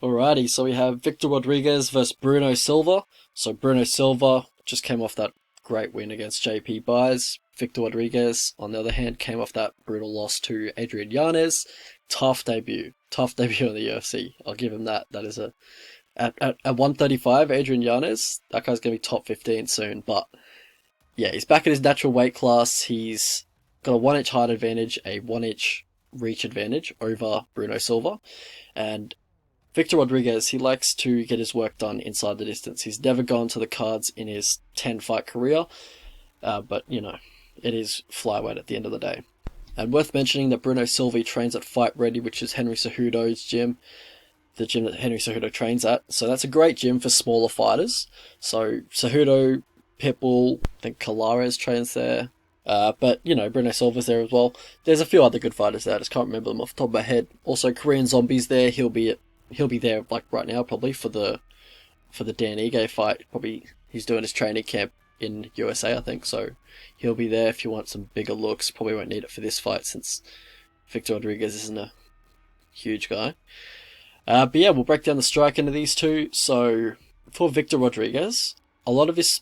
Alrighty, so we have Victor Rodriguez versus Bruno Silva. So Bruno Silva just came off that great win against JP Buys. Victor Rodriguez, on the other hand, came off that brutal loss to Adrian Yanez. Tough debut. Tough debut in the UFC. I'll give him that. That is at 135, Adrian Yanez, that guy's going to be top 15 soon. But yeah, he's back in his natural weight class. He's got a 1 inch height advantage, a 1 inch reach advantage over Bruno Silva. And Victor Rodriguez, he likes to get his work done inside the distance. He's never gone to the cards in his 10-fight career, but, you know, it is flyweight at the end of the day. And worth mentioning that Bruno Silva trains at Fight Ready, which is Henry Cejudo's gym, the gym that Henry Cejudo trains at. So that's a great gym for smaller fighters. So Cejudo, Pitbull, I think Colares trains there. But, you know, Bruno Silva's there as well. There's a few other good fighters there. I just can't remember them off the top of my head. Also, Korean Zombie's there. He'll be there like right now probably for the Dan Ige fight. Probably he's doing his training camp in USA, I think. So he'll be there if you want some bigger looks. Probably won't need it for this fight since Victor Rodriguez isn't a huge guy. But yeah, we'll break down the strike into these two. So for Victor Rodriguez, a lot of his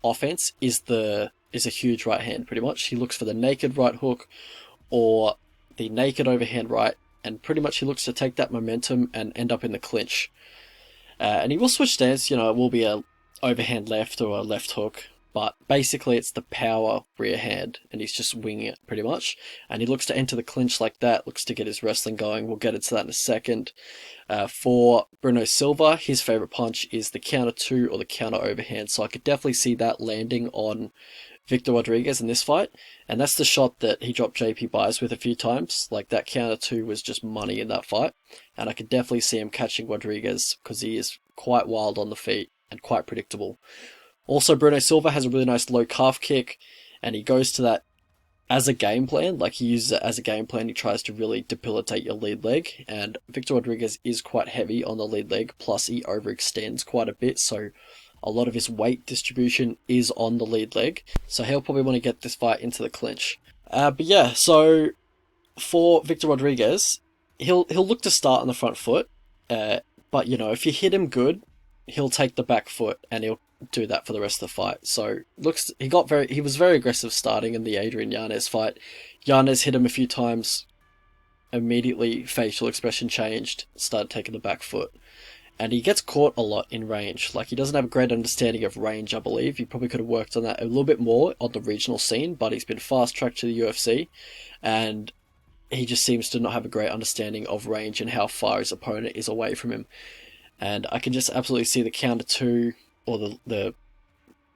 offense is a huge right hand. Pretty much, he looks for the naked right hook or the naked overhand right, and pretty much he looks to take that momentum and end up in the clinch. And he will switch stance. You know, it will be a overhand left or a left hook, but basically it's the power rear hand, and he's just winging it pretty much. And he looks to enter the clinch like that, looks to get his wrestling going. We'll get into that in a second. For Bruno Silva, his favorite punch is the counter two or the counter overhand, so I could definitely see that landing on Victor Rodriguez in this fight, and that's the shot that he dropped JP Buys with a few times. Like, that counter two was just money in that fight, and I could definitely see him catching Rodriguez because he is quite wild on the feet and quite predictable. Also, Bruno Silva has a really nice low calf kick, and he goes to that as a game plan. Like, he uses it as a game plan. He tries to really debilitate your lead leg, and Victor Rodriguez is quite heavy on the lead leg, plus he overextends quite a bit, so a lot of his weight distribution is on the lead leg, so he'll probably want to get this fight into the clinch. But yeah, so for Victor Rodriguez, he'll look to start on the front foot, but you know, if you hit him good, he'll take the back foot and he'll do that for the rest of the fight. So he was very aggressive starting in the Adrian Yanez fight. Yanez hit him a few times, immediately facial expression changed, started taking the back foot. And he gets caught a lot in range. Like, he doesn't have a great understanding of range, I believe. He probably could have worked on that a little bit more on the regional scene, but he's been fast-tracked to the UFC, and he just seems to not have a great understanding of range and how far his opponent is away from him. And I can just absolutely see the counter two, or the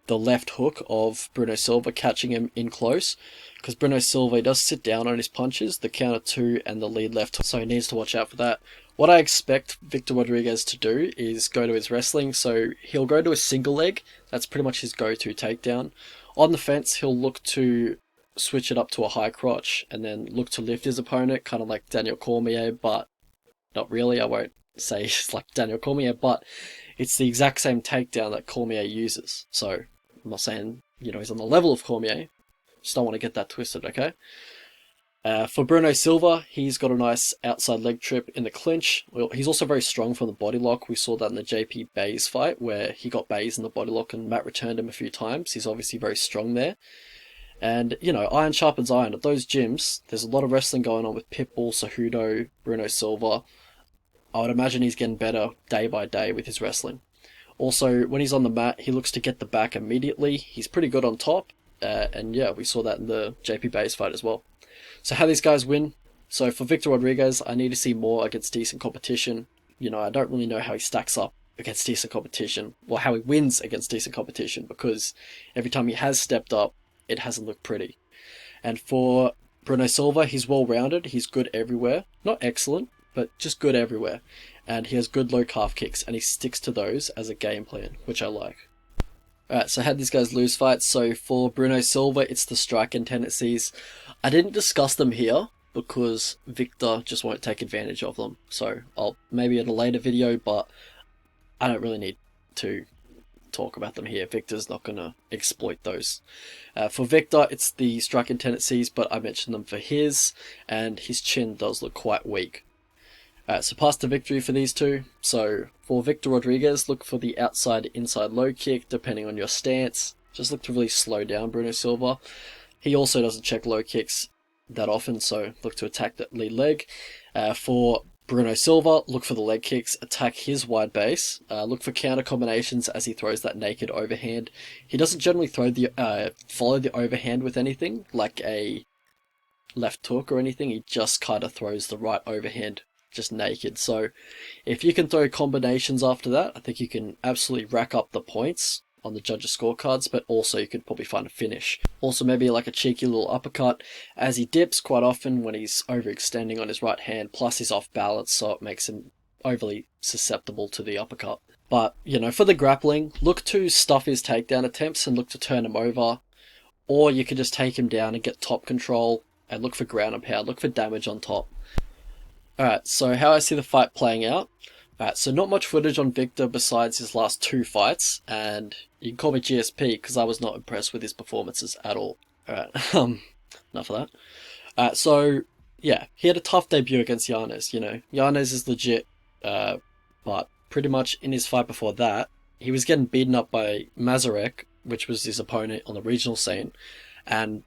left hook of Bruno Silva catching him in close, because Bruno Silva does sit down on his punches, the counter two and the lead left hook, so he needs to watch out for that. What I expect Victor Rodriguez to do is go to his wrestling, so he'll go to a single leg. That's pretty much his go-to takedown. On the fence, he'll look to switch it up to a high crotch and then look to lift his opponent, kind of like Daniel Cormier, but not really. I won't say it's like Daniel Cormier, but it's the exact same takedown that Cormier uses. So I'm not saying, you know, he's on the level of Cormier. Just don't want to get that twisted, okay? For Bruno Silva, he's got a nice outside leg trip in the clinch. Well, he's also very strong from the body lock. We saw that in the JP Bays fight, where he got Bays in the body lock and Matt returned him a few times. He's obviously very strong there. And, you know, iron sharpens iron. At those gyms, there's a lot of wrestling going on with Pitbull, Cejudo, Bruno Silva. I would imagine he's getting better day by day with his wrestling. Also, when he's on the mat, he looks to get the back immediately. He's pretty good on top. And yeah, we saw that in the JP Bays fight as well. So how these guys win? So for Victor Rodriguez, I need to see more against decent competition. You know, I don't really know how he stacks up against decent competition, or how he wins against decent competition, because every time he has stepped up, it hasn't looked pretty. And for Bruno Silva, he's well-rounded, he's good everywhere. Not excellent, but just good everywhere. And he has good low calf kicks, and he sticks to those as a game plan, which I like. Alright, so how these guys lose fights? So for Bruno Silva, it's the striking tendencies. I didn't discuss them here because Victor just won't take advantage of them. So I'll maybe in a later video, but I don't really need to talk about them here. Victor's not going to exploit those. For Victor, it's the striking tendencies, but I mentioned them for his, and his chin does look quite weak. So path to victory for these two. So for Victor Rodriguez, look for the outside inside low kick, depending on your stance. Just look to really slow down Bruno Silva. He also doesn't check low kicks that often, so look to attack that lead leg. For Bruno Silva, look for the leg kicks, attack his wide base, look for counter combinations as he throws that naked overhand. He doesn't generally throw the follow the overhand with anything, like a left hook or anything. He just kind of throws the right overhand just naked. So if you can throw combinations after that, I think you can absolutely rack up the points on the judges' scorecards, but also you could probably find a finish. Also maybe like a cheeky little uppercut as he dips quite often when he's overextending on his right hand, plus he's off balance, so it makes him overly susceptible to the uppercut. But, you know, for the grappling, look to stuff his takedown attempts and look to turn him over, or you could just take him down and get top control and look for ground and pound, look for damage on top. Alright, so how I see the fight playing out. Alright, so not much footage on Victor besides his last 2 fights, and you can call me GSP because I was not impressed with his performances at all. Alright, enough of that. Alright, so yeah, he had a tough debut against Yanez, you know. Yanez is legit, but pretty much in his fight before that, he was getting beaten up by Mazarek, which was his opponent on the regional scene, and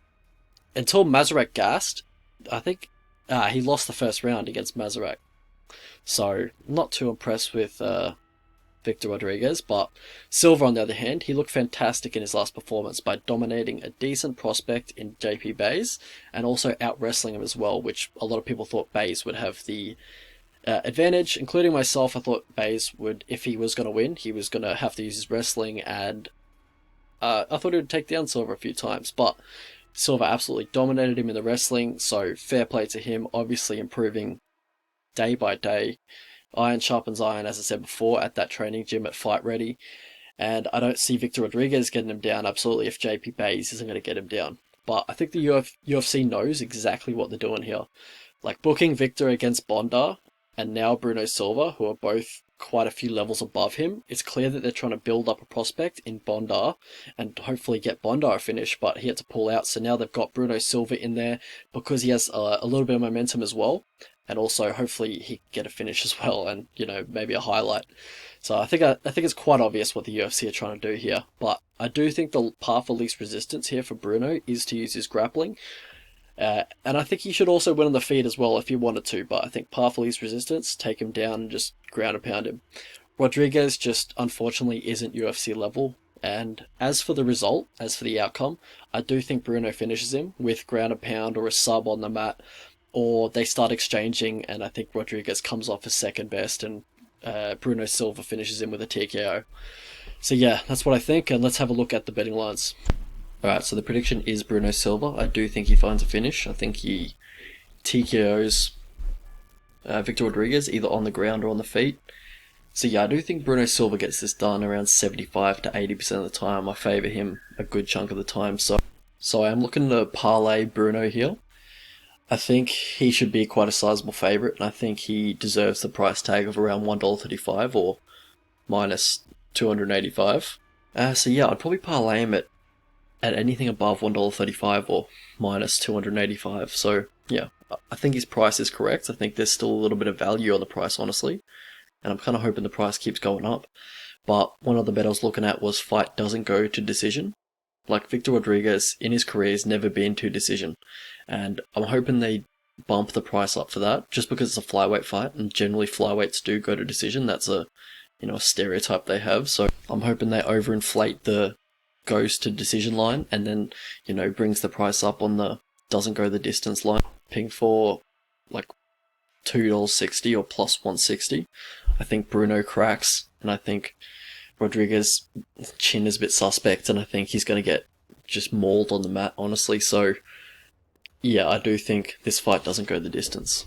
until Mazarek gassed, I think he lost the first round against Mazarek. So, not too impressed with Victor Rodriguez, but Silva, on the other hand, he looked fantastic in his last performance by dominating a decent prospect in JP Bays, and also out-wrestling him as well, which a lot of people thought Bays would have the advantage, including myself. I thought Bays would, if he was going to win, he was going to have to use his wrestling, and I thought he would take down Silva a few times, but Silva absolutely dominated him in the wrestling, so fair play to him, obviously improving day by day. Iron sharpens iron, as I said before, at that training gym at Fight Ready. And I don't see Victor Rodriguez getting him down, absolutely, if JP Bays isn't going to get him down. But I think the UFC knows exactly what they're doing here. Like, booking Victor against Bondar, and now Bruno Silva, who are both quite a few levels above him, it's clear that they're trying to build up a prospect in Bondar, and hopefully get Bondar a finish, but he had to pull out, so now they've got Bruno Silva in there, because he has a little bit of momentum as well. And also, hopefully, he can get a finish as well, and, you know, maybe a highlight. So I think it's quite obvious what the UFC are trying to do here. But I do think the path of least resistance here for Bruno is to use his grappling. And I think he should also win on the feet as well if he wanted to. But I think path of least resistance, take him down and just ground and pound him. Rodriguez just, unfortunately, isn't UFC level. And as for the result, as for the outcome, I do think Bruno finishes him with ground and pound or a sub on the mat. Or they start exchanging, and I think Rodriguez comes off as second best, and Bruno Silva finishes him with a TKO. So yeah, that's what I think, and let's have a look at the betting lines. Alright, so the prediction is Bruno Silva. I do think he finds a finish. I think he TKOs Victor Rodriguez, either on the ground or on the feet. So yeah, I do think Bruno Silva gets this done around 75 to 80% of the time. I favour him a good chunk of the time, so I am looking to parlay Bruno here. I think he should be quite a sizable favourite, and I think he deserves the price tag of around $1.35 or minus $285. So yeah, I'd probably parlay him at anything above $1.35 or minus $285. So yeah, I think his price is correct. I think there's still a little bit of value on the price, honestly, and I'm kind of hoping the price keeps going up. But one other bet I was looking at was fight doesn't go to decision. Like, Victor Rodriguez, in his career, has never been to decision. And I'm hoping they bump the price up for that, just because it's a flyweight fight, and generally flyweights do go to decision. That's a stereotype they have. So I'm hoping they overinflate the goes to decision line, and then, brings the price up on the doesn't go the distance line. Ping for, like, $2.60 or plus 160. I think Bruno cracks, and I think Rodriguez's chin is a bit suspect, and I think he's going to get just mauled on the mat, honestly. So, yeah, I do think this fight doesn't go the distance.